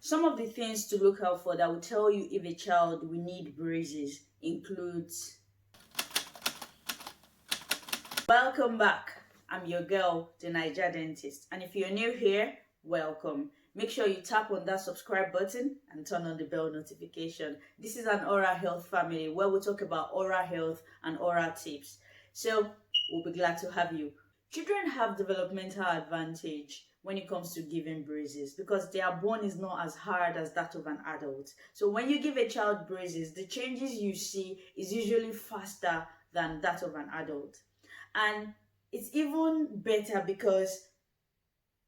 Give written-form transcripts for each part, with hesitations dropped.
Some of the things to look out for that will tell you if a child will need braces includes. Welcome back. I'm your girl, the Niger Dentist. And if you're new here, welcome. Make sure you tap on that subscribe button and turn on the bell notification. This is an oral health family where we talk about oral health and oral tips. So we'll be glad to have you. Children have developmental advantage when it comes to giving braces because their bone is not as hard as that of an adult. So when you give a child braces, the changes you see is usually faster than that of an adult. And it's even better because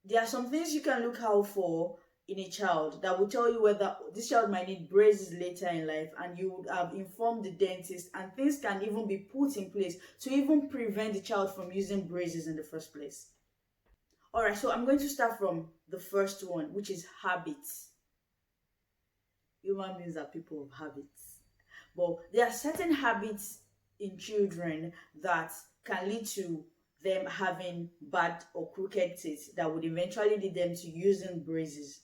there are some things you can look out for in a child that will tell you whether this child might need braces later in life, and you would have informed the dentist, and things can even be put in place to even prevent the child from using braces in the first place. Alright, so I'm going to start from the first one, which is habits. Human beings are people of habits. But there are certain habits in children that can lead to them having bad or crooked teeth that would eventually lead them to using braces.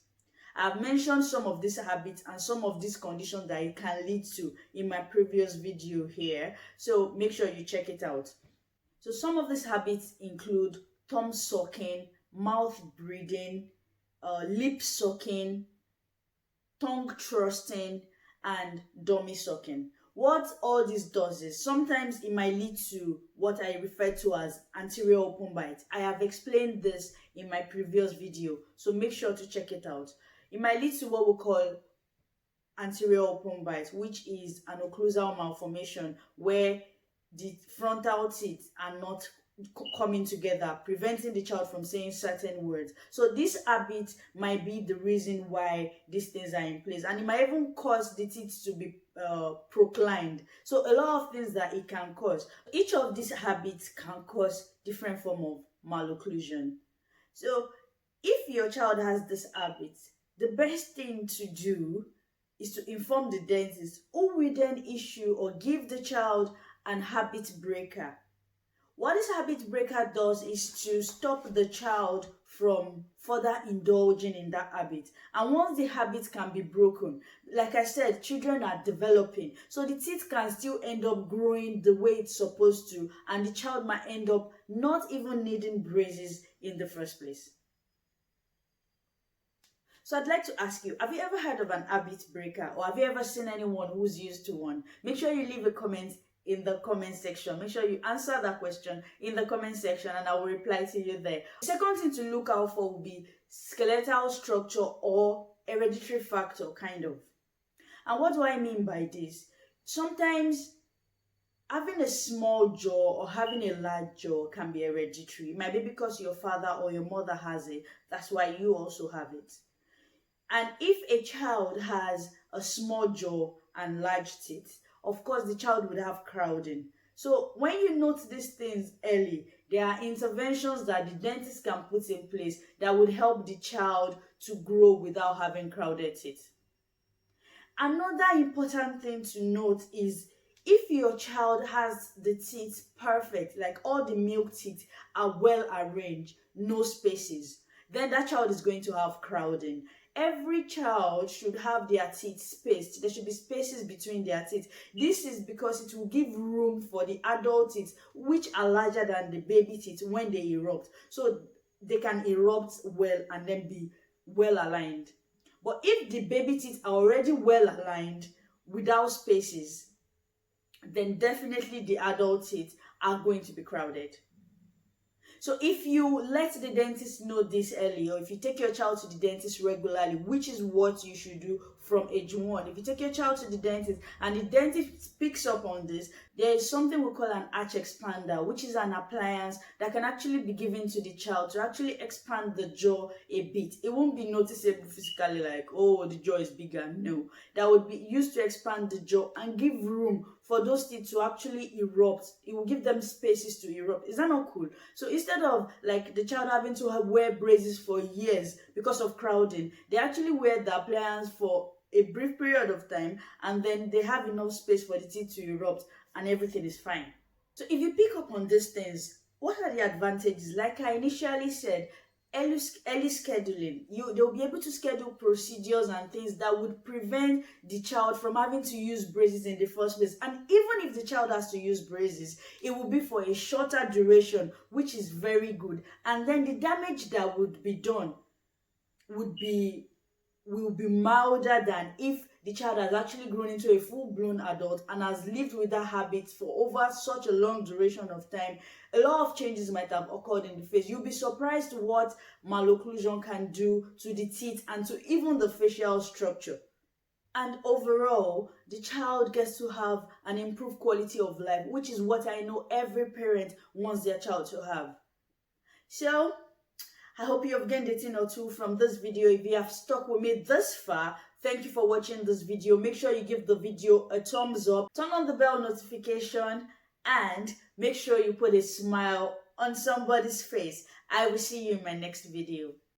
I've mentioned some of these habits and some of these conditions that it can lead to in my previous video here, so make sure you check it out. So some of these habits include thumb sucking, mouth breathing, lip sucking, tongue thrusting, and dummy sucking. What all this does is sometimes it might lead to what I refer to as anterior open bite. I have explained this in my previous video, so make sure to check it out. It might lead to what we call anterior open bite, which is an occlusal malformation where the frontal teeth are not coming together, preventing the child from saying certain words. So this habit might be the reason why these things are in place, and it might even cause the teeth to be proclined. So a lot of things that it can cause. Each of these habits can cause different form of malocclusion. So if your child has this habit, the best thing to do is to inform the dentist, who will then issue or give the child an habit breaker. What this habit breaker does is to stop the child from further indulging in that habit. And once the habit can be broken, like I said, children are developing, so the teeth can still end up growing the way it's supposed to, and the child might end up not even needing braces in the first place. So I'd like to ask you, have you ever heard of an habit breaker, or have you ever seen anyone who's used to one? Make sure you leave a comment in the comment section. Make sure you answer that question in the comment section and I will reply to you there. The second thing to look out for will be skeletal structure or hereditary factor, kind of. And what do I mean by this? Sometimes having a small jaw or having a large jaw can be hereditary. It might be because your father or your mother has it. That's why you also have it. And if a child has a small jaw and large teeth, of course the child would have crowding. So when you note these things early, there are interventions that the dentist can put in place that would help the child to grow without having crowded teeth. Another important thing to note is if your child has the teeth perfect, like all the milk teeth are well arranged, no spaces, then that child is going to have crowding. Every child should have their teeth spaced. There should be spaces between their teeth. This is because it will give room for the adult teeth, which are larger than the baby teeth, when they erupt. So they can erupt well and then be well aligned. But if the baby teeth are already well aligned without spaces, then definitely the adult teeth are going to be crowded. So if you let the dentist know this early, or if you take your child to the dentist regularly, which is what you should do from age 1, if you take your child to the dentist and the dentist picks up on this, there is something we call an arch expander, which is an appliance that can actually be given to the child to actually expand the jaw a bit. It won't be noticeable physically like, oh, the jaw is bigger. No, that would be used to expand the jaw and give room for those teeth to actually erupt. It will give them spaces to erupt. Is that not cool? So instead of like the child having to wear braces for years because of crowding, they actually wear the appliance for a brief period of time, and then they have enough space for the teeth to erupt and everything is fine. So if you pick up on these things, what are the advantages? Like I initially said, early scheduling. They'll be able to schedule procedures and things that would prevent the child from having to use braces in the first place. And even if the child has to use braces, it will be for a shorter duration, which is very good. And then the damage that would be done will be milder than if the child has actually grown into a full-blown adult and has lived with that habit for over such a long duration of time. A lot of changes might have occurred in the face. You'll be surprised what malocclusion can do to the teeth and to even the facial structure. And overall, the child gets to have an improved quality of life, which is what I know every parent wants their child to have. So I hope you have gained a thing or two from this video. If you have stuck with me this far, thank you for watching this video. Make sure you give the video a thumbs up, turn on the bell notification, and make sure you put a smile on somebody's face. I will see you in my next video.